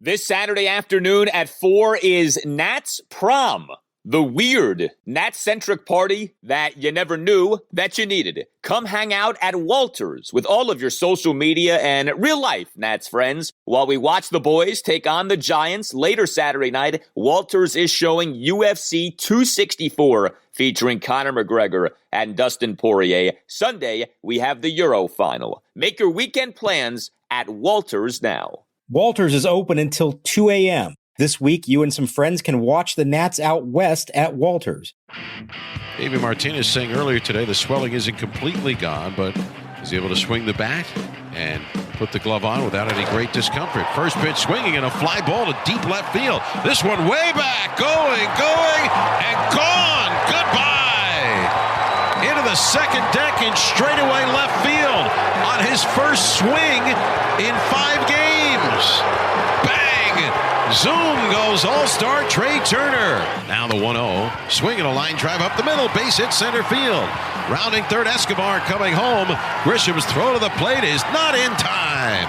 This Saturday afternoon at 4 is Nats Prom, the weird Nats-centric party that you never knew that you needed. Come hang out at Walters with all of your social media and real-life Nats friends while we watch the boys take on the Giants. Later Saturday night, Walters is showing UFC 264 featuring Conor McGregor and Dustin Poirier. Sunday, we have the Euro Final. Make your weekend plans at Walters now. Walters is open until 2 a.m. This week, you and some friends can watch the Nats out west at Walters. David Martinez saying earlier today the swelling isn't completely gone, but he's able to swing the bat and put the glove on without any great discomfort. First pitch swinging and a fly ball to deep left field. This one way back, going, and gone. Goodbye. Into the second deck and straightaway left field on his first swing in 5 games. Bang! Zoom goes all-star Trea Turner. Now the 1-0. Swinging a line drive up the middle. Base hit center field. Rounding third, Escobar coming home. Grisham's throw to the plate is not in time.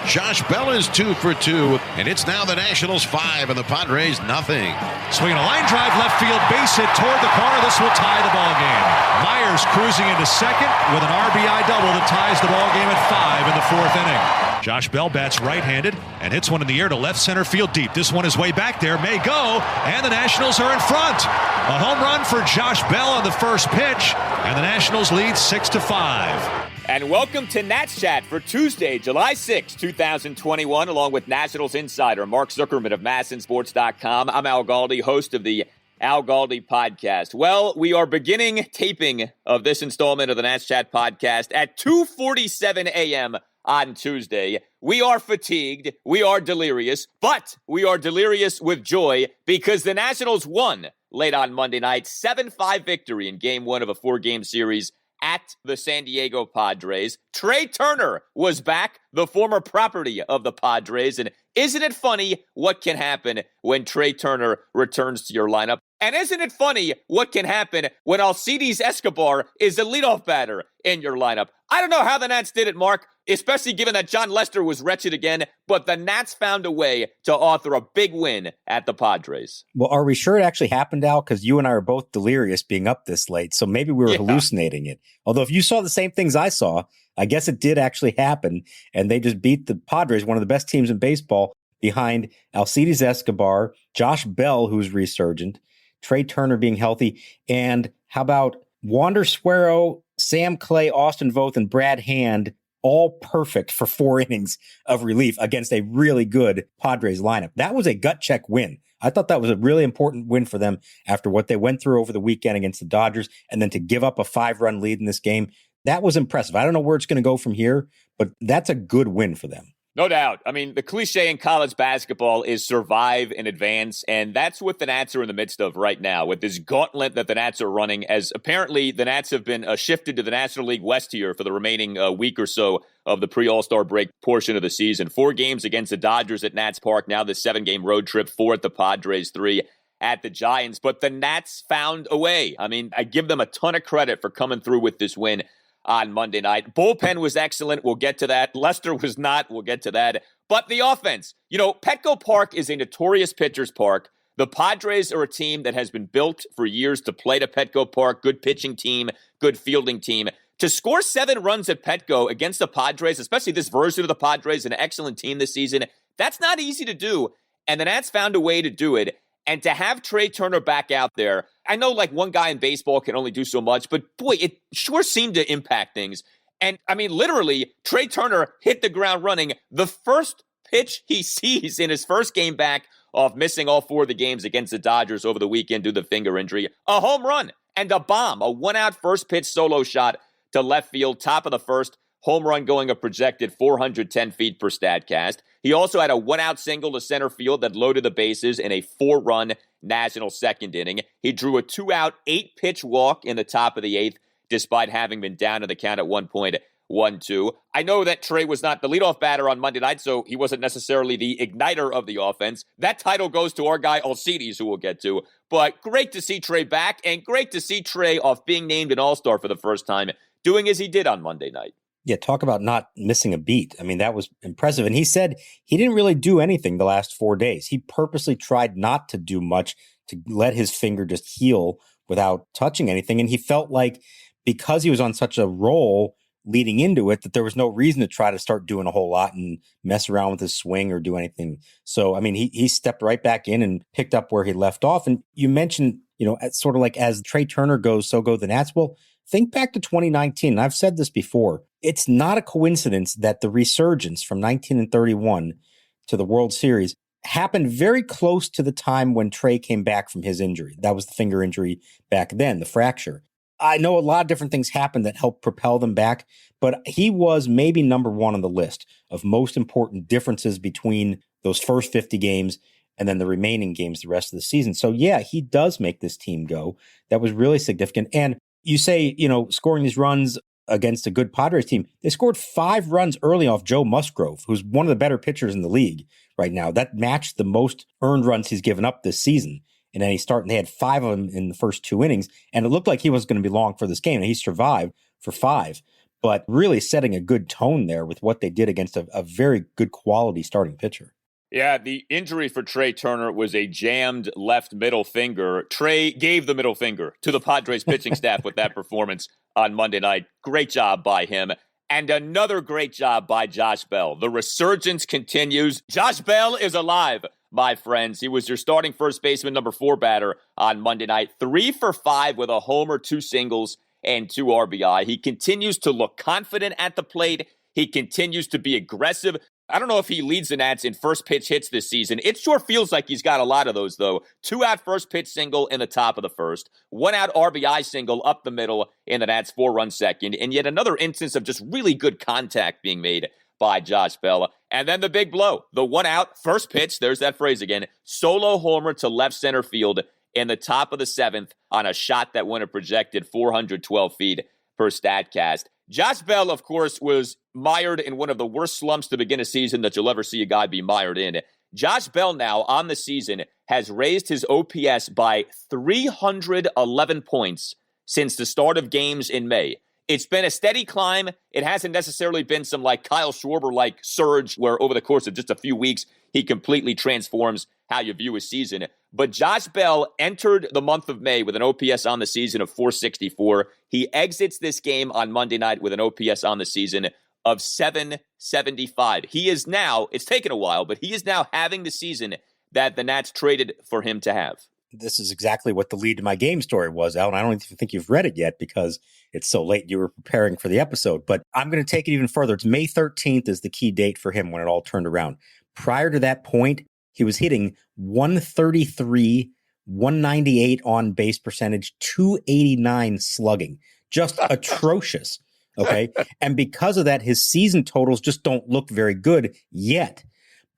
Josh Bell is 2 for 2, and it's now the Nationals 5 and the Padres nothing. Swinging a line drive left field, base hit toward the corner. This will tie the ball game. Myers cruising into second with an RBI double that ties the ball game at 5 in the 4th inning. Josh Bell bats right-handed and hits one in the air to left center field deep. This one is way back there, may go, and the Nationals are in front. A home run for Josh Bell on the first pitch, and the Nationals lead 6-5. And welcome to Nats Chat for Tuesday, July 6, 2021, along with Nationals insider Mark Zuckerman of MASNsports.com. I'm Al Galdi, host of the Al Galdi podcast. Well, we are beginning taping of this installment of the Nats Chat podcast at 2:47 a.m. on Tuesday. We are fatigued, we are delirious, but we are delirious with joy because the Nationals won late on Monday night, 7-5 victory in Game 1 of a 4-game series at the San Diego Padres. Trea Turner was back, the former property of the Padres. And isn't it funny what can happen when Trea Turner returns to your lineup? And isn't it funny what can happen when Alcides Escobar is the leadoff batter in your lineup? I don't know how the Nats did it, Mark, especially given that Jon Lester was wretched again, but the Nats found a way to author a big win at the Padres. Well, are we sure it actually happened, Al? Because you and I are both delirious being up this late, so maybe we were hallucinating it. Although if you saw the same things I saw, I guess it did actually happen, and they just beat the Padres, one of the best teams in baseball, behind Alcides Escobar, Josh Bell, who's resurgent, Trea Turner being healthy, and how about Wander Suero, Sam Clay, Austin Voth, and Brad Hand, all perfect for 4 innings of relief against a really good Padres lineup. That was a gut check win. I thought that was a really important win for them after what they went through over the weekend against the Dodgers, and then to give up a 5-run lead in this game. That was impressive. I don't know where it's going to go from here, but that's a good win for them. No doubt. I mean, the cliche in college basketball is survive and advance, and that's what the Nats are in the midst of right now with this gauntlet that the Nats are running, as apparently the Nats have been shifted to the National League West here for the remaining week or so of the pre-All-Star break portion of the season. 4 games against the Dodgers at Nats Park, now the 7-game road trip, 4 at the Padres, 3 at the Giants, but the Nats found a way. I mean, I give them a ton of credit for coming through with this win on Monday night. Bullpen was excellent. We'll get to that. Lester was not. We'll get to that. But the offense, Petco Park is a notorious pitcher's park. The Padres are a team that has been built for years to play to Petco Park. Good pitching team, good fielding team. To score 7 runs at Petco against the Padres, especially this version of the Padres, an excellent team this season, that's not easy to do. And the Nats found a way to do it. And to have Trea Turner back out there, I know like one guy in baseball can only do so much, but boy, it sure seemed to impact things. And I mean, literally, Trea Turner hit the ground running. The first pitch he sees in his first game back off missing all 4 of the games against the Dodgers over the weekend due to the finger injury, a home run and a bomb, a 1-out first pitch solo shot to left field, top of the first. Home run going a projected 410 feet per Statcast. He also had a 1-out single to center field that loaded the bases in a 4-run National second inning. He drew a 2-out, 8-pitch walk in the top of the 8th, despite having been down in the count at 1.12. I know that Trea was not the leadoff batter on Monday night, so he wasn't necessarily the igniter of the offense. That title goes to our guy Alcides, who we'll get to. But great to see Trea back, and great to see Trea off being named an All-Star for the first time, doing as he did on Monday night. Yeah, talk about not missing a beat. I mean, that was impressive. And he said he didn't really do anything the last 4 days. He purposely tried not to do much to let his finger just heal without touching anything. And he felt like because he was on such a roll leading into it, that there was no reason to try to start doing a whole lot and mess around with his swing or do anything. So, I mean, he stepped right back in and picked up where he left off. And you mentioned, sort of like as Trea Turner goes, so go the Nats. Well, think back to 2019. And I've said this before. It's not a coincidence that the resurgence from 1931 to the World Series happened very close to the time when Trea came back from his injury. That was the finger injury back then, the fracture. I know a lot of different things happened that helped propel them back, but he was maybe number one on the list of most important differences between those first 50 games and then the remaining games the rest of the season. So yeah, he does make this team go. That was really significant. And you say, scoring these runs against a good Padres team, they scored 5 runs early off Joe Musgrove, who's one of the better pitchers in the league right now. That matched the most earned runs he's given up this season. And then they had 5 of them in the first 2 innings, and it looked like he was going to be long for this game, and he survived for 5. But really setting a good tone there with what they did against a very good quality starting pitcher. Yeah, the injury for Trea Turner was a jammed left middle finger. Trea gave the middle finger to the Padres pitching staff with that performance on Monday night. Great job by him. And another great job by Josh Bell. The resurgence continues. Josh Bell is alive, my friends. He was your starting first baseman, number 4 batter on Monday night. 3 for 5 with a homer, 2 singles, and 2 RBI. He continues to look confident at the plate. He continues to be aggressive. I don't know if he leads the Nats in first pitch hits this season. It sure feels like he's got a lot of those, though. 2-out first pitch single in the top of the first. 1-out RBI single up the middle in the Nats' 4-run second. And yet another instance of just really good contact being made by Josh Bell. And then the big blow. The 1-out first pitch, there's that phrase again, solo homer to left center field in the top of the 7th on a shot that went a projected 412 feet per StatCast. Josh Bell, of course, was mired in one of the worst slumps to begin a season that you'll ever see a guy be mired in. Josh Bell now on the season has raised his OPS by 311 points since the start of games in May. It's been a steady climb. It hasn't necessarily been some like Kyle Schwarber-like surge where over the course of just a few weeks, he completely transforms how you view a season. But Josh Bell entered the month of May with an OPS on the season of 464. He exits this game on Monday night with an OPS on the season of 775. He is now, it's taken a while, but he is now having the season that the Nats traded for him to have. This is exactly what the lead to my game story was, Al, and I don't even think you've read it yet because it's so late you were preparing for the episode. But I'm going to take it even further. It's May 13th is the key date for him when it all turned around. Prior to that point, he was hitting 133, 198 on base percentage, 289 slugging. Just atrocious. Okay. And because of that, his season totals just don't look very good yet.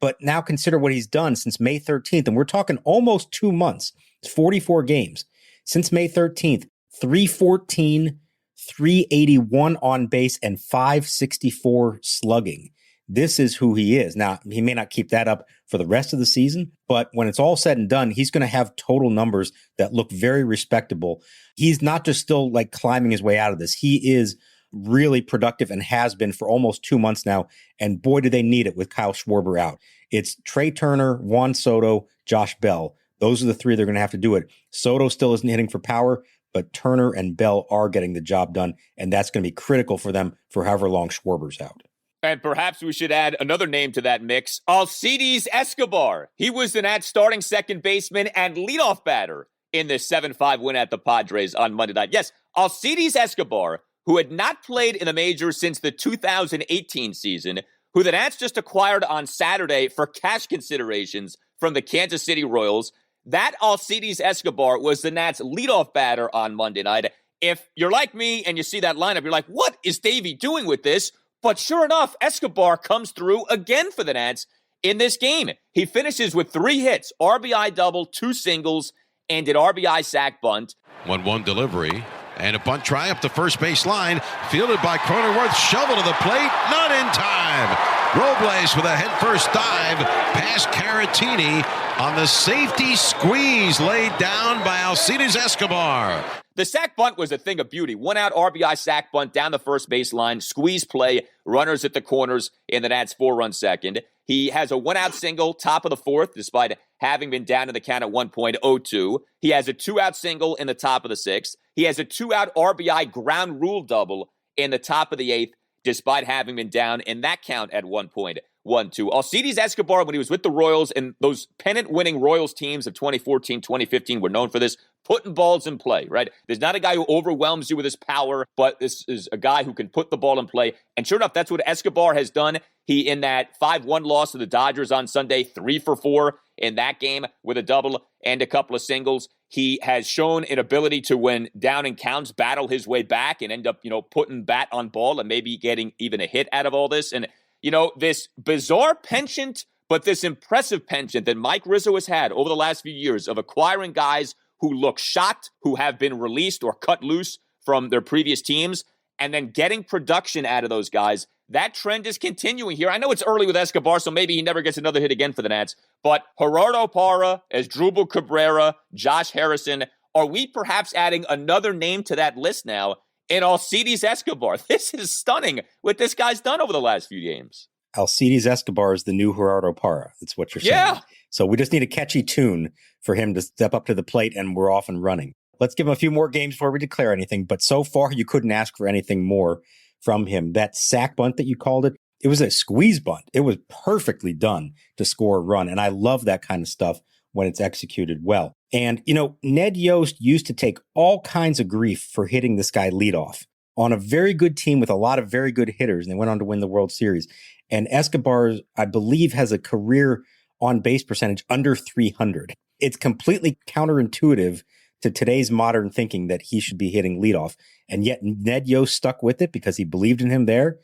But now consider what he's done since May 13th. And we're talking almost 2 months. It's 44 games. Since May 13th, 314, 381 on base, and 564 slugging. This is who he is. Now, he may not keep that up for the rest of the season, but when it's all said and done, he's going to have total numbers that look very respectable. He's not just still like climbing his way out of this. He is really productive and has been for almost 2 months now. And boy, do they need it with Kyle Schwarber out. It's Trea Turner, Juan Soto, Josh Bell. Those are the 3 that are going to have to do it. Soto still isn't hitting for power, but Turner and Bell are getting the job done. And that's going to be critical for them for however long Schwarber's out. And perhaps we should add another name to that mix, Alcides Escobar. He was the Nats starting second baseman and leadoff batter in the 7-5 win at the Padres on Monday night. Yes, Alcides Escobar, who had not played in the majors since the 2018 season, who the Nats just acquired on Saturday for cash considerations from the Kansas City Royals. That Alcides Escobar was the Nats leadoff batter on Monday night. If you're like me and you see that lineup, you're like, what is Davey doing with this? But sure enough, Escobar comes through again for the Nats in this game. He finishes with 3 hits, RBI double, 2 singles, and an RBI sac bunt. 1-1 delivery. And a bunt try up the first base line. Fielded by Cronenworth. Shovel to the plate. Not in time. Robles with a headfirst dive past Caratini. on the safety squeeze laid down by Alcides Escobar. The sack bunt was a thing of beauty. 1 out RBI sack bunt down the first baseline, squeeze play, runners at the corners in the Nats 4-run second. He has a 1-out single, top of the fourth, despite having been down to the count at 1.02. He has a 2-out single in the top of the sixth. He has a 2-out RBI ground rule double in the top of the eighth, despite having been down in that count at 1.12. Alcides Escobar, when he was with the Royals, and those pennant-winning Royals teams of 2014, 2015 were known for this, putting balls in play, right? There's not a guy who overwhelms you with his power, but this is a guy who can put the ball in play. And sure enough, that's what Escobar has done. He, in that 5-1 loss to the Dodgers on Sunday, 3 for 4 in that game with a double and a couple of singles. He has shown an ability to, when down in counts, battle his way back and end up, putting bat on ball and maybe getting even a hit out of all this. And, this bizarre penchant, but this impressive penchant that Mike Rizzo has had over the last few years of acquiring guys who look shot, who have been released or cut loose from their previous teams, and then getting production out of those guys. That trend is continuing here. I know it's early with Escobar, so maybe he never gets another hit again for the Nats. But Gerardo Parra, Asdrubal Cabrera, Josh Harrison, are we perhaps adding another name to that list now in Alcides Escobar? This is stunning what this guy's done over the last few games. Alcides Escobar is the new Gerardo Parra. That's what you're saying. Yeah. So we just need a catchy tune for him to step up to the plate, and we're off and running. Let's give him a few more games before we declare anything. But so far, you couldn't ask for anything more from him. That sack bunt that you called it, it was a squeeze bunt. It was perfectly done to score a run. And I love that kind of stuff when it's executed well. And, Ned Yost used to take all kinds of grief for hitting this guy leadoff on a very good team with a lot of very good hitters. And they went on to win the World Series. And Escobar, I believe, has a career on-base percentage under 300. It's completely counterintuitive to today's modern thinking that he should be hitting leadoff. And yet Ned Yost stuck with it because he believed in him there.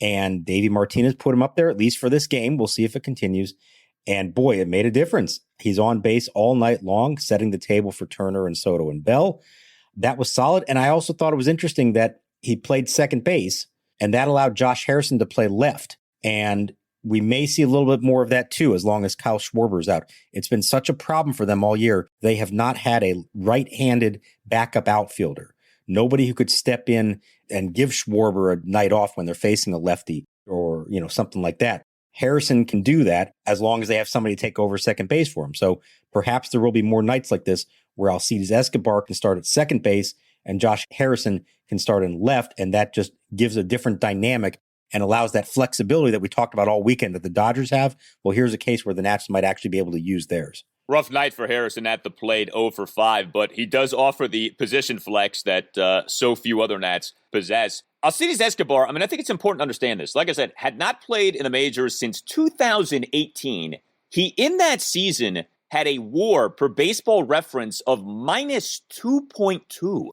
And Davey Martinez put him up there, at least for this game. We'll see if it continues. And boy, it made a difference. He's on base all night long, setting the table for Turner and Soto and Bell. That was solid. And I also thought it was interesting that he played second base, and that allowed Josh Harrison to play left. And we may see a little bit more of that too, as long as Kyle Schwarber's out. It's been such a problem for them all year. They have not had a right-handed backup outfielder. Nobody who could step in and give Schwarber a night off when they're facing a lefty or, something like that. Harrison can do that as long as they have somebody to take over second base for him. So perhaps there will be more nights like this where Alcides Escobar can start at second base and Josh Harrison can start in left. And that just gives a different dynamic and allows that flexibility that we talked about all weekend that the Dodgers have. Well, here's a case where the Nats might actually be able to use theirs. Rough night for Harrison at the plate, 0 for 5, but he does offer the position flex that so few other Nats possess. Alcides Escobar, I think it's important to understand this. Like I said, had not played in the majors since 2018. He, in that season, had a WAR per Baseball Reference of minus 2.2.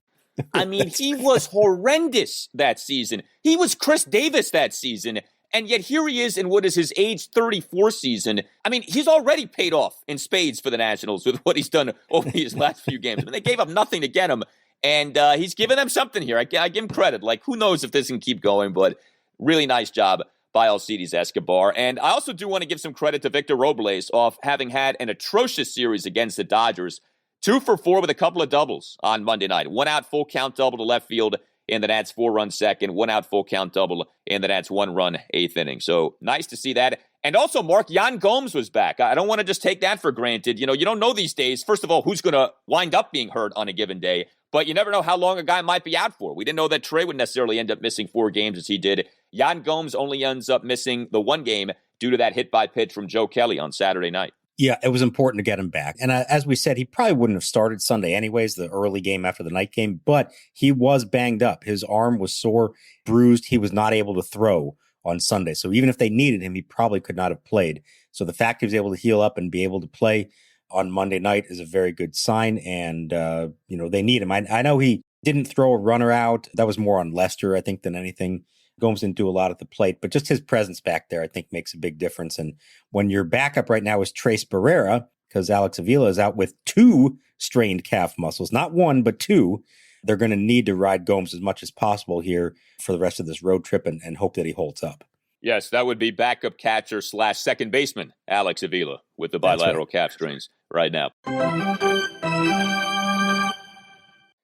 He was horrendous that season. He was Chris Davis that season. And yet here he is in what is his age 34 season. He's already paid off in spades for the Nationals with what he's done over his last few games. They gave up nothing to get him. And he's given them something here. I give him credit. Who knows if this can keep going, but really nice job by Alcides Escobar. And I also do want to give some credit to Victor Robles off having had an atrocious series against the Dodgers. 2 for 4 with a couple of doubles on Monday night. 1 out full count double to left field in the Nats 4-run second. 1 out full count double in the Nats 1-run eighth inning. So nice to see that. And also, Mark, Yan Gomes was back. I don't want to just take that for granted. You don't know these days, first of all, who's going to wind up being hurt on a given day. But you never know how long a guy might be out for. We didn't know that Trea would necessarily end up missing 4 games as he did. Yan Gomes only ends up missing the 1 game due to that hit by pitch from Joe Kelly on Saturday night. Yeah, it was important to get him back. And as we said, he probably wouldn't have started Sunday anyways, the early game after the night game, but he was banged up. His arm was sore, bruised. He was not able to throw on Sunday. So even if they needed him, he probably could not have played. So the fact he was able to heal up and be able to play on Monday night is a very good sign. And, they need him. I know he didn't throw a runner out. That was more on Lester, I think, than anything. Gomes didn't do a lot at the plate, but just his presence back there, I think, makes a big difference. And when your backup right now is Trace Barrera, because Alex Avila is out with 2 strained calf muscles, not 1, but 2, they're going to need to ride Gomes as much as possible here for the rest of this road trip and hope that he holds up. Yes, that would be backup catcher / second baseman Alex Avila with the bilateral calf strains right now.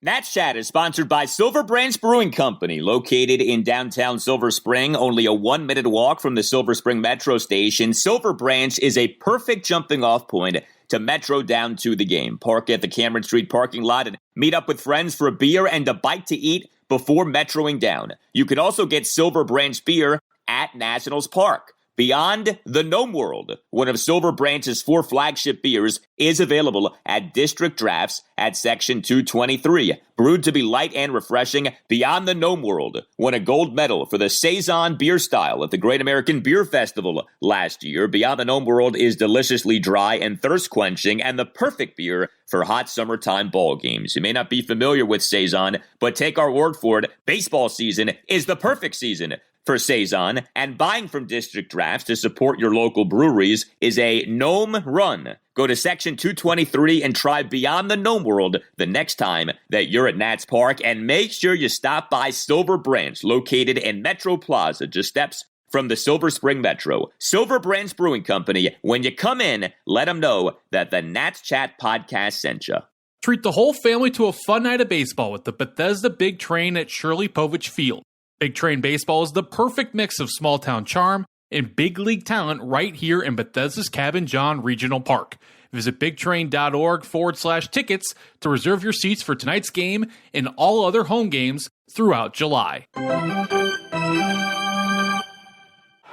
Nats Chat is sponsored by Silver Branch Brewing Company, located in downtown Silver Spring, only a 1-minute walk from the Silver Spring Metro station. Silver Branch is a perfect jumping-off point to Metro down to the game. Park at the Cameron Street parking lot and meet up with friends for a beer and a bite to eat before metroing down. You can also get Silver Branch beer at Nationals Park. Beyond the Gnome World, one of Silver Branch's 4 flagship beers, is available at District Drafts at Section 223. Brewed to be light and refreshing, Beyond the Gnome World won a gold medal for the Saison beer style at the Great American Beer Festival last year. Beyond the Gnome World is deliciously dry and thirst-quenching and the perfect beer for hot summertime ball games. You may not be familiar with Saison, but take our word for it, baseball season is the perfect season for Saison, and buying from District Drafts to support your local breweries is a gnome run. Go to Section 223 and try Beyond the Gnome World the next time that you're at Nats Park, and make sure you stop by Silver Branch, located in Metro Plaza, just steps from the Silver Spring Metro. Silver Branch Brewing Company, when you come in, let them know that the Nats Chat podcast sent you. Treat the whole family to a fun night of baseball with the Bethesda Big Train at Shirley Povich Field. Big Train Baseball is the perfect mix of small-town charm and big league talent right here in Bethesda's Cabin John Regional Park. Visit bigtrain.org/tickets to reserve your seats for tonight's game and all other home games throughout July.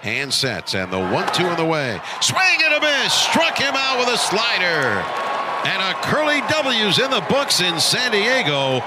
Hand sets and the 1-2 on the way. Swing and a miss. Struck him out with a slider. And a curly W's in the books in San Diego.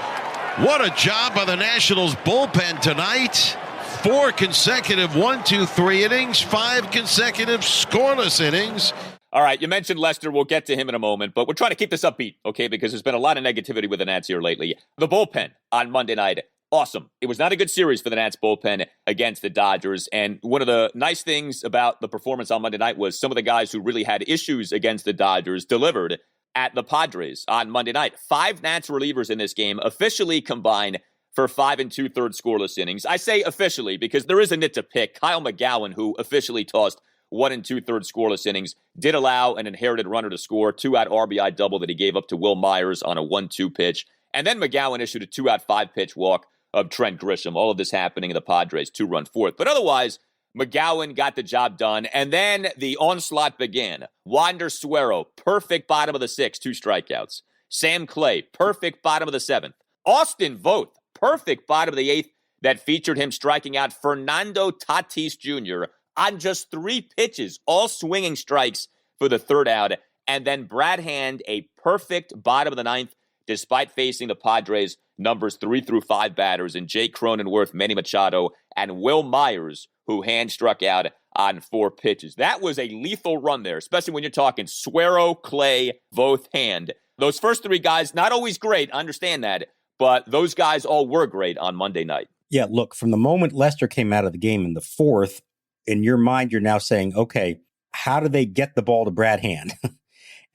What a job by the Nationals bullpen tonight. 4 consecutive 1-2-3 innings, 5 consecutive scoreless innings. All right, you mentioned Lester. We'll get to him in a moment, but we're trying to keep this upbeat, okay, because there's been a lot of negativity with the Nats here lately. The bullpen on Monday night, awesome. It was not a good series for the Nats bullpen against the Dodgers, and one of the nice things about the performance on Monday night was some of the guys who really had issues against the Dodgers delivered at the Padres on Monday night. 5 Nats relievers in this game officially combined for 5 2/3 scoreless innings. I say officially because there is a nit to pick. Kyle McGowan, who officially tossed 1 2/3 scoreless innings, did allow an inherited runner to score, 2-out RBI double that he gave up to Will Myers on a 1-2 pitch. And then McGowan issued a 2-out 5-pitch walk of Trent Grisham. All of this happening in the Padres' 2-run fourth. But otherwise, McGowan got the job done, and then the onslaught began. Wander Suero, perfect bottom of the 6th, 2 strikeouts. Sam Clay, perfect bottom of the 7th. Austin Voth, perfect bottom of the 8th, that featured him striking out Fernando Tatis Jr. on just 3 pitches, all swinging strikes for the 3rd out. And then Brad Hand, a perfect bottom of the 9th, despite facing the Padres' numbers 3 through 5 batters in Jake Cronenworth, Manny Machado, and Will Myers, who Hand struck out on 4 pitches. That was a lethal run there, especially when you're talking Suero, Clay, Voth, Hand. Those first 3 guys, not always great, I understand that, but those guys all were great on Monday night. Yeah, look, from the moment Lester came out of the game in the 4th, in your mind, you're now saying, okay, how do they get the ball to Brad Hand?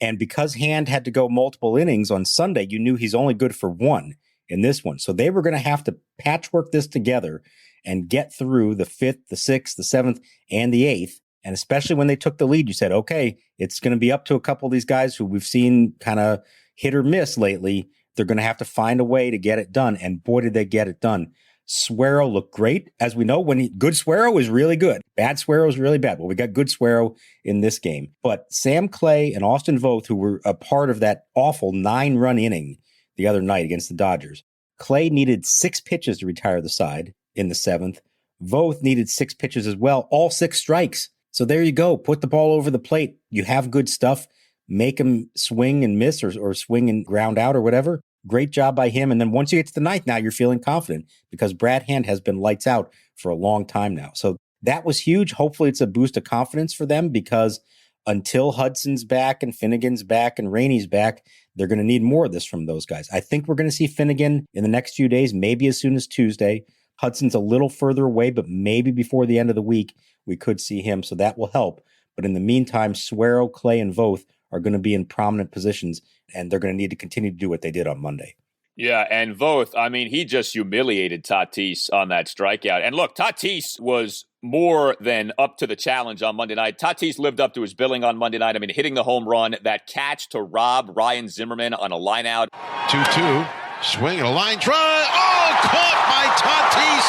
And because Hand had to go multiple innings on Sunday, you knew he's only good for 1 in this one. So they were going to have to patchwork this together and get through the 5th, the 6th, the 7th, and the 8th. And especially when they took the lead, you said, okay, it's going to be up to a couple of these guys who we've seen kind of hit or miss lately. They're going to have to find a way to get it done. And boy, did they get it done. Suero looked great. As we know, good Suero is really good. Bad Suero is really bad. Well, we got good Suero in this game. But Sam Clay and Austin Voth, who were a part of that awful 9-run inning the other night against the Dodgers, Clay needed 6 pitches to retire the side in the 7th. Voth needed 6 pitches as well, all 6 strikes. So there you go. Put the ball over the plate. You have good stuff. Make him swing and miss or swing and ground out or whatever. Great job by him. And then once you get to the 9th, now you're feeling confident because Brad Hand has been lights out for a long time now. So that was huge. Hopefully it's a boost of confidence for them because until Hudson's back and Finnegan's back and Rainey's back, they're going to need more of this from those guys. I think we're going to see Finnegan in the next few days, maybe as soon as Tuesday. Hudson's a little further away, but maybe before the end of the week, we could see him. So that will help. But in the meantime, Suero, Clay, and Voth are going to be in prominent positions, and they're going to need to continue to do what they did on Monday. Yeah, and Voth, I mean, he just humiliated Tatis on that strikeout. And look, Tatis was more than up to the challenge on Monday night. Tatis lived up to his billing on Monday night. I mean, hitting the home run, that catch to rob Ryan Zimmerman on a lineout. 2-2, swing and a line drive. Oh, caught by Tatis,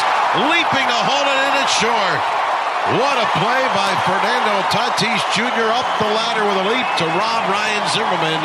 leaping to hold it in it short. What a play by Fernando Tatis Jr. up the ladder with a leap to rob Ryan Zimmerman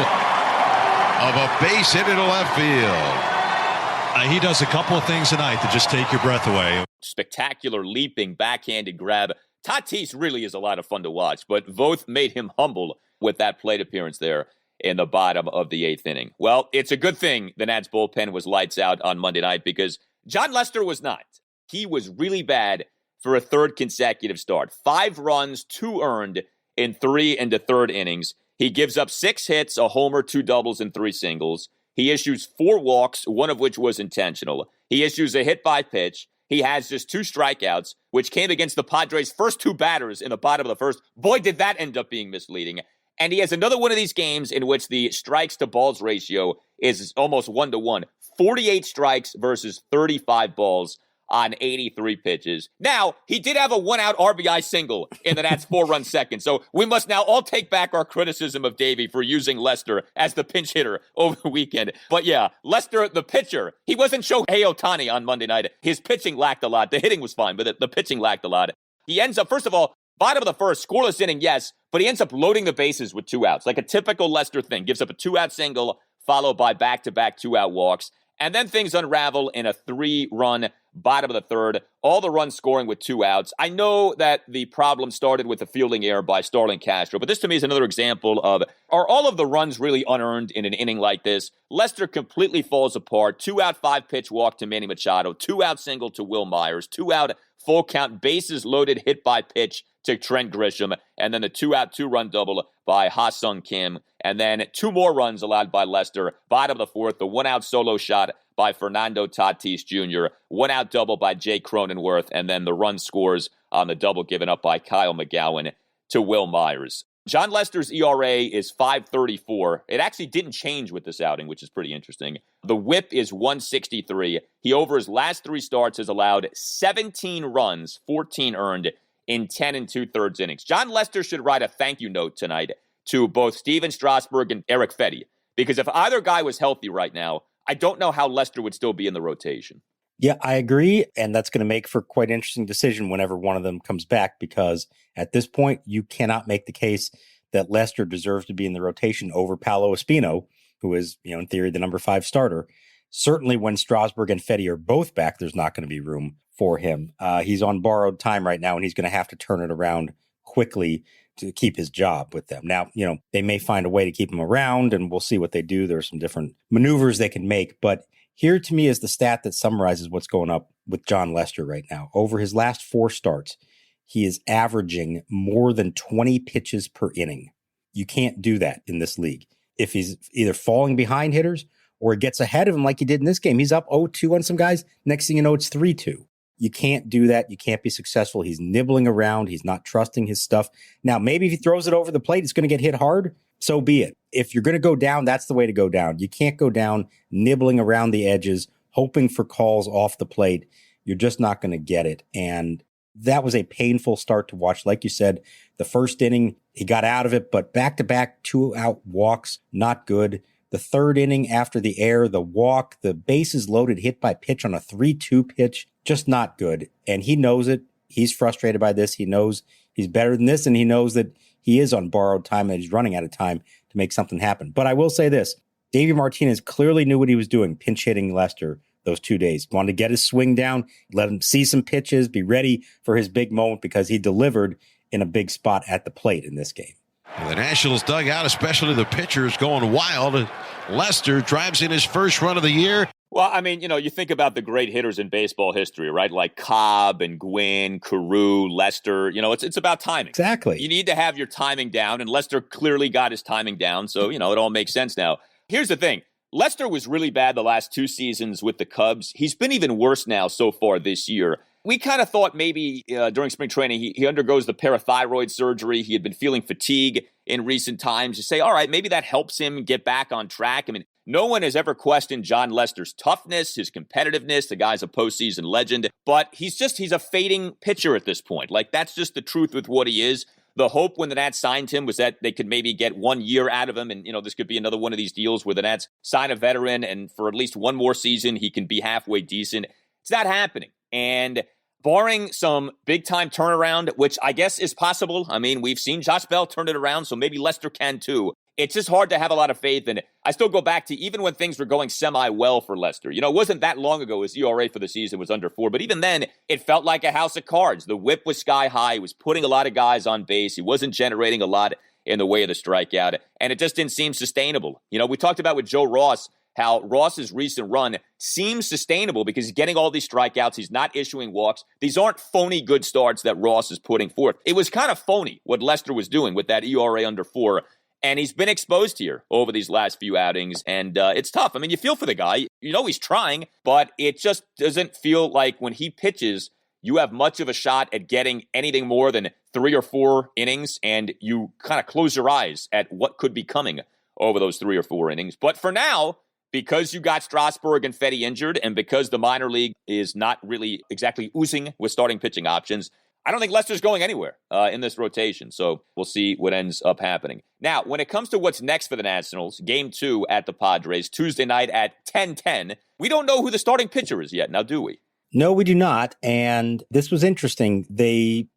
of a base hit into left field. He does a couple of things tonight to just take your breath away. Spectacular leaping backhanded grab. Tatis really is a lot of fun to watch, but Voth made him humble with that plate appearance there in the bottom of the 8th inning. Well, it's a good thing the Nats bullpen was lights out on Monday night because Jon Lester was not. He was really bad for a 3rd consecutive start. 5 runs, 2 earned in 3 and the 3rd innings. He gives up 6 hits, a homer, 2 doubles, and 3 singles. He issues 4 walks, one of which was intentional. He issues a hit by pitch. He has just 2 strikeouts, which came against the Padres' first 2 batters in the bottom of the first. Boy, did that end up being misleading. And he has another one of these games in which the strikes to balls ratio is almost 1-to-1. 48 strikes versus 35 balls on 83 pitches. Now, he did have a 1-out RBI single in the Nats' 4-run second, so we must now all take back our criticism of Davey for using Lester as the pinch hitter over the weekend. But yeah, Lester, the pitcher, he wasn't Shohei Ohtani on Monday night. His pitching lacked a lot. The hitting was fine, but the pitching lacked a lot. He ends up, first of all, bottom of the first, scoreless inning, yes, but he ends up loading the bases with 2 outs, like a typical Lester thing. Gives up a 2-out single, followed by back-to-back 2-out walks. And then things unravel in a 3-run bottom of the 3rd, all the runs scoring with 2 outs. I know that the problem started with the fielding error by Starlin Castro, but this to me is another example of, are all of the runs really unearned in an inning like this? Lester completely falls apart. 2-out 5-pitch walk to Manny Machado, 2-out single to Will Myers, 2-out full count, bases loaded, hit by pitch to Trent Grisham, and then the 2-out 2-run double by Ha-Sung Kim, and then 2 more runs allowed by Lester. Bottom of the 4th, the 1-out solo shot by Fernando Tatis Jr., 1-out double by Jay Cronenworth, and then the run scores on the double given up by Kyle McGowan to Will Myers. Jon Lester's ERA is 5.34. It actually didn't change with this outing, which is pretty interesting. The whip is 163. He, over his last 3 starts, has allowed 17 runs, 14 earned, in 10 2/3 innings. Jon Lester should write a thank you note tonight to both Steven Strasburg and Eric Fetty, because if either guy was healthy right now, I don't know how Lester would still be in the rotation. Yeah, I agree. And that's going to make for quite an interesting decision whenever one of them comes back, because at this point, you cannot make the case that Lester deserves to be in the rotation over Paolo Espino, who is, in theory, the number 5 starter. Certainly when Strasburg and Fetty are both back, there's not going to be room for him. He's on borrowed time right now, and he's going to have to turn it around quickly to keep his job with them. Now, they may find a way to keep him around, and we'll see what they do. There's some different maneuvers they can make. But here, to me, is the stat that summarizes what's going up with Jon Lester right now. Over his last 4 starts, he is averaging more than 20 pitches per inning. You can't do that in this league. If he's either falling behind hitters or gets ahead of him like he did in this game, he's up 0-2 on some guys. Next thing you know, it's 3-2. You can't do that. You can't be successful. He's nibbling around. He's not trusting his stuff. Now, maybe if he throws it over the plate, it's going to get hit hard. So be it. If you're going to go down, that's the way to go down. You can't go down nibbling around the edges, hoping for calls off the plate. You're just not going to get it. And that was a painful start to watch. Like you said, the first inning, he got out of it, but back-to-back 2-out walks, not good. The 3rd inning after the error, the walk, the bases loaded, hit by pitch on a 3-2 pitch, just not good. And he knows it. He's frustrated by this. He knows he's better than this, and he knows that he is on borrowed time and he's running out of time to make something happen. But I will say this, Davey Martinez clearly knew what he was doing, pinch hitting Lester those 2 days. Wanted to get his swing down, let him see some pitches, be ready for his big moment, because he delivered in a big spot at the plate in this game. The Nationals dugout, especially the pitchers, going wild. Lester drives in his first run of the year. Well, I mean, you think about the great hitters in baseball history, right? Like Cobb and Gwynn, Carew, Lester. It's about timing. Exactly. You need to have your timing down, and Lester clearly got his timing down, so, it all makes sense now. Here's the thing. Lester was really bad the last 2 seasons with the Cubs. He's been even worse now so far this year. We kind of thought maybe during spring training he undergoes the parathyroid surgery. He had been feeling fatigue in recent times. You say, all right, maybe that helps him get back on track. I mean, no one has ever questioned Jon Lester's toughness, his competitiveness. The guy's a postseason legend, but he's a fading pitcher at this point. Like, that's just the truth with what he is. The hope when the Nats signed him was that they could maybe get 1 year out of him. And, this could be another one of these deals where the Nats sign a veteran and for at least one more season, he can be halfway decent. It's not happening. And barring some big-time turnaround, which I guess is possible. I mean, we've seen Josh Bell turn it around, so maybe Lester can too. It's just hard to have a lot of faith in it. I still go back to even when things were going semi-well for Lester. It wasn't that long ago his ERA for the season was under 4, but even then, it felt like a house of cards. The whip was sky high. He was putting a lot of guys on base. He wasn't generating a lot in the way of the strikeout, and it just didn't seem sustainable. We talked about with Joe Ross, how Ross's recent run seems sustainable because he's getting all these strikeouts. He's not issuing walks. These aren't phony good starts that Ross is putting forth. It was kind of phony what Lester was doing with that ERA under 4. And he's been exposed here over these last few outings, and it's tough. I mean, you feel for the guy. He's trying, but it just doesn't feel like when he pitches, you have much of a shot at getting anything more than 3 or 4 innings, and you kind of close your eyes at what could be coming over those 3 or 4 innings. But for now, because you got Strasburg and Fetty injured, and because the minor league is not really exactly oozing with starting pitching options, I don't think Lester's going anywhere in this rotation, so we'll see what ends up happening. Now, when it comes to what's next for the Nationals, Game 2 at the Padres, Tuesday night at 10:10, we don't know who the starting pitcher is yet, now do we? No, we do not, and this was interesting.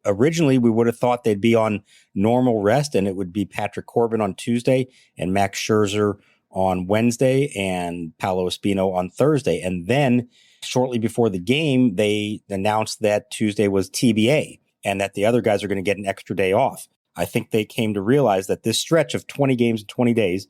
Originally, we would have thought they'd be on normal rest, and it would be Patrick Corbin on Tuesday and Max Scherzer on Wednesday and Paolo Espino on Thursday, and then shortly before the game, they announced that Tuesday was TBA and that the other guys are going to get an extra day off. I think they came to realize that this stretch of 20 games in 20 days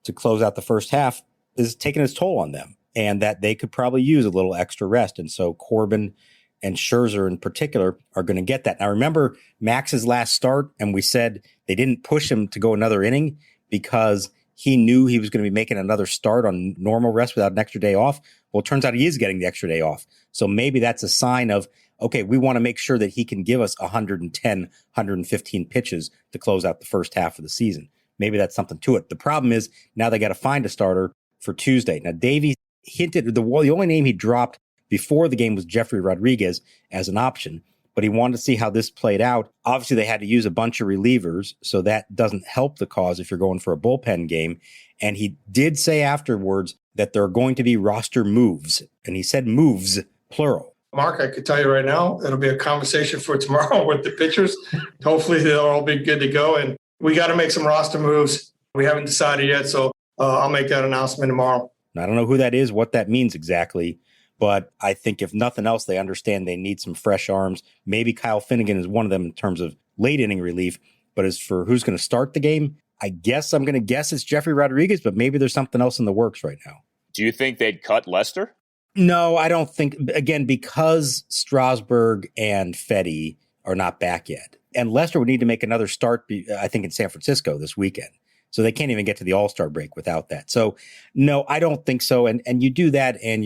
to close out the first half is taking its toll on them and that they could probably use a little extra rest. And so Corbin and Scherzer in particular are going to get that. Now, remember Max's last start, and we said they didn't push him to go another inning because he knew he was going to be making another start on normal rest without an extra day off. Well, it turns out he is getting the extra day off. So maybe that's a sign of, okay, we want to make sure that he can give us 110, 115 pitches to close out the first half of the season. Maybe that's something to it. The problem is now they got to find a starter for Tuesday. Now, Davey hinted the only name he dropped before the game was Jeffrey Rodriguez as an option, but he wanted to see how this played out. Obviously, they had to use a bunch of relievers, so that doesn't help the cause if you're going for a bullpen game. And he did say afterwards that there are going to be roster moves, and he said moves, plural. Mark, I could tell you right now, it'll be a conversation for tomorrow with the pitchers. Hopefully they'll all be good to go. And we got to make some roster moves. We haven't decided yet, so I'll make that announcement tomorrow. I don't know who that is, what that means exactly. But I think if nothing else, they understand they need some fresh arms. Maybe Kyle Finnegan is one of them in terms of late inning relief. But as for who's going to start the game, I guess I'm going to guess it's Jeffrey Rodriguez, but maybe there's something else in the works right now. Do you think they'd cut Lester? No, I don't think, again, because Strasburg and Fetty are not back yet. And Lester would need to make another start, I think, in San Francisco this weekend. So they can't even get to the All-Star break without that. So, no, I don't think so. And you do that and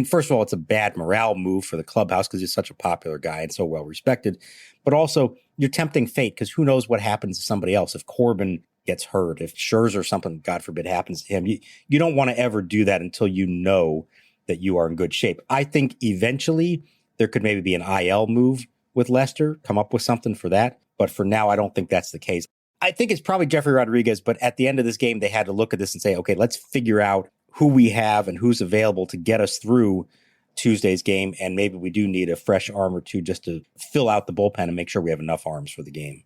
first of all, it's a bad morale move for the clubhouse because he's such a popular guy and so well respected. But also, you're tempting fate because who knows what happens to somebody else. If Corbin gets hurt, if Scherzer or something, God forbid, happens to him, you don't want to ever do that until you know that you are in good shape. I think eventually there could maybe be an IL move with Lester, come up with something for that. But for now, I don't think that's the case. I think it's probably Jeffrey Rodriguez, but at the end of this game, they had to look at this and say, okay, let's figure out who we have and who's available to get us through Tuesday's game. And maybe we do need a fresh arm or two just to fill out the bullpen and make sure we have enough arms for the game.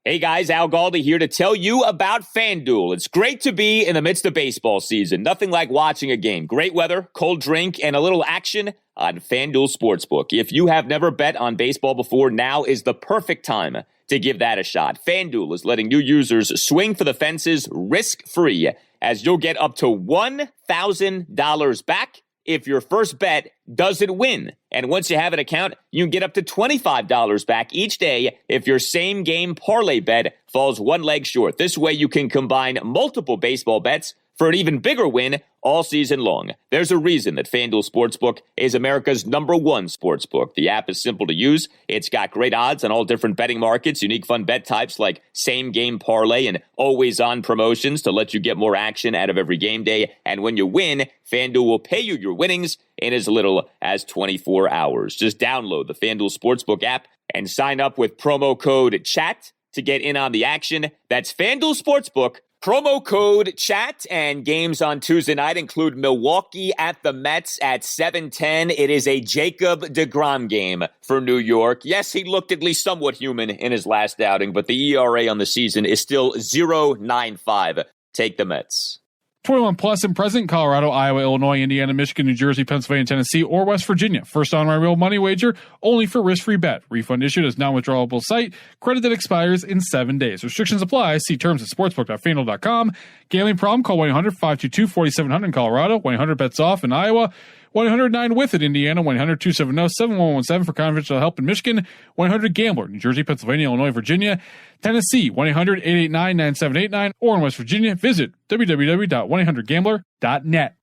Hey guys, Al Galdi here to tell you about FanDuel. It's great to be in the midst of baseball season. Nothing like watching a game. Great weather, cold drink, and a little action on FanDuel Sportsbook. If you have never bet on baseball before, now is the perfect time to give that a shot. FanDuel is letting new users swing for the fences risk-free, as you'll get up to $1,000 back if your first bet doesn't win. And once you have an account, you can get up to $25 back each day if your same game parlay bet falls one leg short. This way you can combine multiple baseball bets for an even bigger win all season long. There's a reason that FanDuel Sportsbook is America's #1 sportsbook. The app is simple to use. It's got great odds on all different betting markets, unique fun bet types like same-game parlay and always-on promotions to let you get more action out of every game day. And when you win, FanDuel will pay you your winnings in as little as 24 hours. Just download the FanDuel Sportsbook app and sign up with promo code CHAT to get in on the action. That's FanDuel Sportsbook. Promo code CHAT, and games on Tuesday night include Milwaukee at the Mets at 7:10. It is a Jacob deGrom game for New York. Yes, he looked at least somewhat human in his last outing, but the ERA on the season is still 0.95. Take the Mets. 21 plus and present, Colorado, Iowa, Illinois, Indiana, Michigan, New Jersey, Pennsylvania, Tennessee, or West Virginia. First on my real money wager, only for risk-free bet. Refund issued as non-withdrawable site. Credit that expires in 7 days. Restrictions apply. See terms at sportsbook.fanduel.com. Gambling problem? Call 1-800-522-4700 in Colorado. 1-800-BETS-OFF in Iowa. 1-800-9-WITH in Indiana. 1-800-270-7117 for confidential help in Michigan. 1-800-GAMBLER, New Jersey, Pennsylvania, Illinois, Virginia, Tennessee. 1-800-889-9789. Or in West Virginia, visit www.1800gambler.net.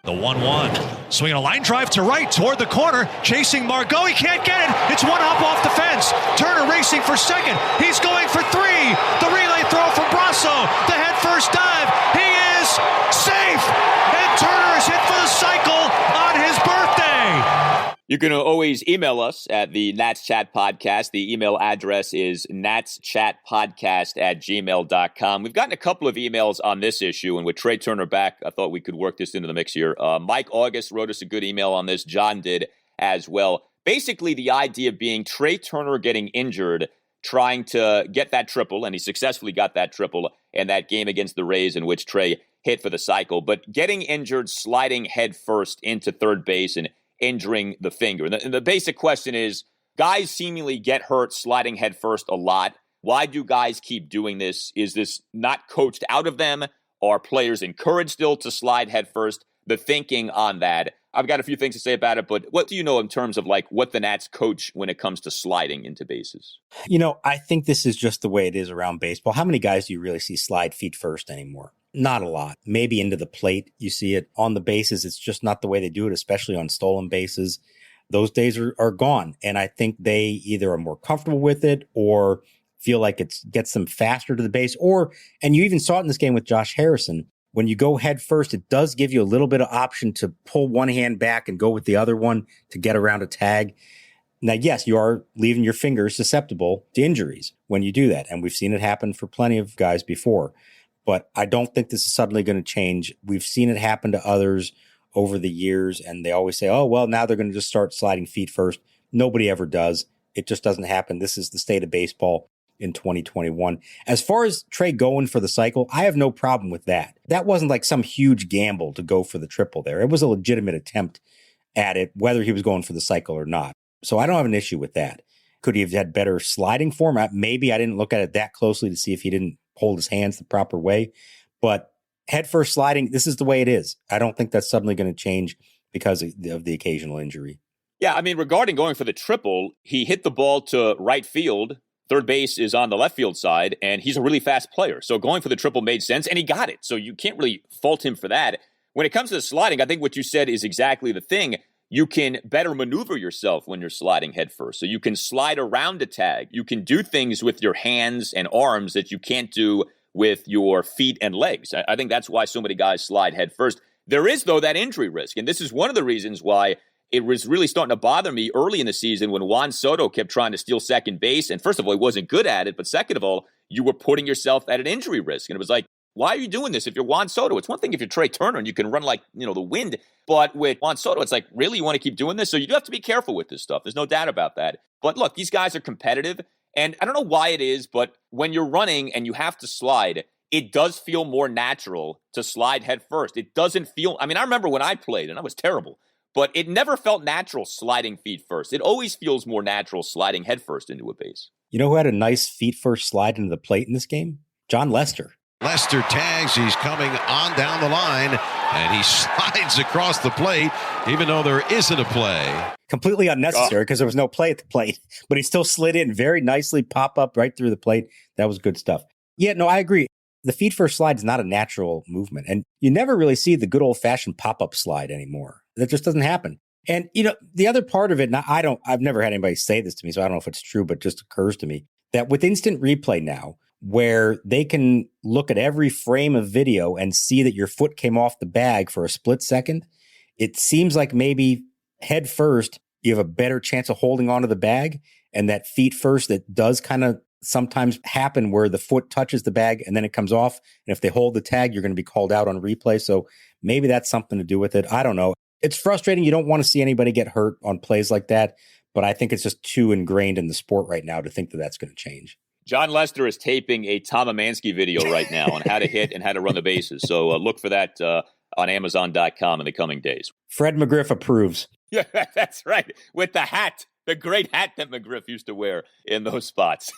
The 1-1. Swinging a line drive to right toward the corner. Chasing Margot. He can't get it. It's one hop off the fence. Turner racing for second. He's going for three. The relay throw from Brasso. The head first dive. He is safe. And Turner is hit for the cycle on his birthday. You can always email us at the Nats Chat Podcast. The email address is natschatpodcast@gmail.com. We've gotten a couple of emails on this issue, and with Trea Turner back, I thought we could work this into the mix here. Mike August wrote us a good email on this. John did as well. Basically, the idea being Trea Turner getting injured, trying to get that triple, and he successfully got that triple in that game against the Rays in which Trea hit for the cycle, but getting injured, sliding head first into third base and injuring the finger. And the basic question is, guys seemingly get hurt sliding head first a lot. Why do guys keep doing this? Is this not coached out of them? Are players encouraged still to slide head first? The thinking on that. I've got a few things to say about it, but what do you know in terms of like what the Nats coach when it comes to sliding into bases? You know, I think this is just the way it is around baseball. How many guys do you really see slide feet first anymore? Not a lot. Maybe into the plate, you see it. On the bases, it's just not the way they do it, especially on stolen bases. Those days are gone. And I think they either are more comfortable with it or feel like it gets them faster to the base. And you even saw it in this game with Josh Harrison. When you go head first, it does give you a little bit of option to pull one hand back and go with the other one to get around a tag. Now, yes, you are leaving your fingers susceptible to injuries when you do that. And we've seen it happen for plenty of guys before. But I don't think this is suddenly going to change. We've seen it happen to others over the years, and they always say, oh, well, now they're going to just start sliding feet first. Nobody ever does. It just doesn't happen. This is the state of baseball in 2021. As far as Trea going for the cycle, I have no problem with that. That wasn't like some huge gamble to go for the triple there. It was a legitimate attempt at it, whether he was going for the cycle or not. So I don't have an issue with that. Could he have had better sliding form? Maybe I didn't look at it that closely to see if he didn't hold his hands the proper way. But head first sliding, this is the way it is. I don't think that's suddenly going to change because of the occasional injury. Yeah, I mean, regarding going for the triple, he hit the ball to right field. Third base is on the left field side, and he's a really fast player. So going for the triple made sense, and he got it. So you can't really fault him for that. When it comes to the sliding, I think what you said is exactly the thing. You can better maneuver yourself when you're sliding head first. So you can slide around a tag. You can do things with your hands and arms that you can't do with your feet and legs. I think that's why so many guys slide head first. There is, though, that injury risk. And this is one of the reasons why it was really starting to bother me early in the season when Juan Soto kept trying to steal second base. And first of all, he wasn't good at it. But second of all, you were putting yourself at an injury risk. And it was like, why are you doing this if you're Juan Soto? It's one thing if you're Trea Turner and you can run like, the wind. But with Juan Soto, it's like, really, you want to keep doing this? So you do have to be careful with this stuff. There's no doubt about that. But look, these guys are competitive. And I don't know why it is, but when you're running and you have to slide, it does feel more natural to slide head first. It doesn't feel, I remember when I played and I was terrible, but it never felt natural sliding feet first. It always feels more natural sliding head first into a base. You know who had a nice feet first slide into the plate in this game? Jon Lester. Lester tags, he's coming on down the line, and he slides across the plate, even though there isn't a play. Completely unnecessary because there was no play at the plate, but he still slid in very nicely, pop up right through the plate. That was good stuff. Yeah, no, I agree. the feet first slide is not a natural movement. And you never really see the good old fashioned pop-up slide anymore. That just doesn't happen. And, the other part of it, now I've never had anybody say this to me, so I don't know if it's true, but it just occurs to me that with instant replay now, where they can look at every frame of video and see that your foot came off the bag for a split second, it seems like maybe head first, you have a better chance of holding onto the bag. And that feet first, that does kind of sometimes happen where the foot touches the bag and then it comes off. And if they hold the tag, you're going to be called out on replay. So maybe that's something to do with it. I don't know. It's frustrating. You don't want to see anybody get hurt on plays like that. But I think it's just too ingrained in the sport right now to think that that's going to change. Jon Lester is taping a Tom Amansky video right now on how to hit and how to run the bases. So look for that on Amazon.com in the coming days. Fred McGriff approves. Yeah, that's right. With the hat, the great hat that McGriff used to wear in those spots.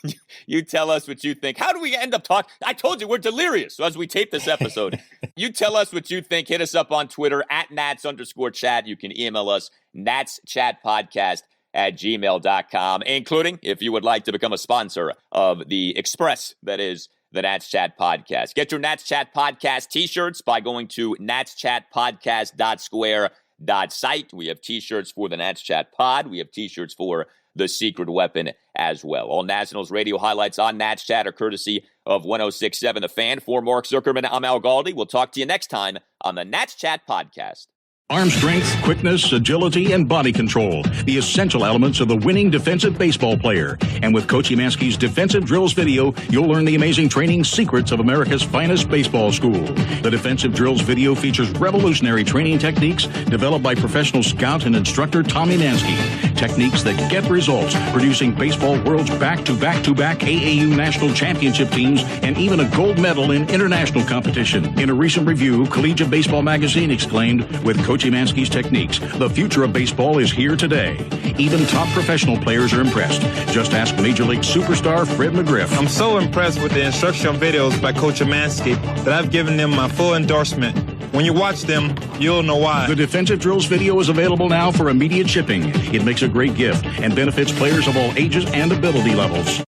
You tell us what you think. How do we end up talking? I told you we're delirious as we tape this episode. You tell us what you think. Hit us up on Twitter at Nats_chat. You can email us natschatpodcast@gmail.com, including if you would like to become a sponsor of the Express that is the Nats Chat Podcast. Get your Nats Chat Podcast t-shirts by going to natschatpodcast.square.site. We have t-shirts for the Nats Chat Pod. We have t-shirts for the Secret Weapon as well. All Nationals radio highlights on Nats Chat are courtesy of 106.7 The Fan. For Mark Zuckerman, I'm Al Galdi. We'll talk to you next time on the Nats Chat Podcast. Arm strength, quickness, agility, and body control. The essential elements of the winning defensive baseball player. And with Coach Emanski's Defensive Drills video, you'll learn the amazing training secrets of America's finest baseball school. The Defensive Drills video features revolutionary training techniques developed by professional scout and instructor Tom Emanski. Techniques that get results, producing baseball world's back-to-back-to-back AAU national championship teams and even a gold medal in international competition. In a recent review, Collegiate Baseball Magazine exclaimed, with Coach Emanski's techniques, the future of baseball is here today. Even top professional players are impressed. Just ask Major League superstar Fred McGriff. I'm so impressed with the instructional videos by Coach Emanski that I've given them my full endorsement. When you watch them, you'll know why. The Defensive Drills video is available now for immediate shipping. It makes a great gift and benefits players of all ages and ability levels.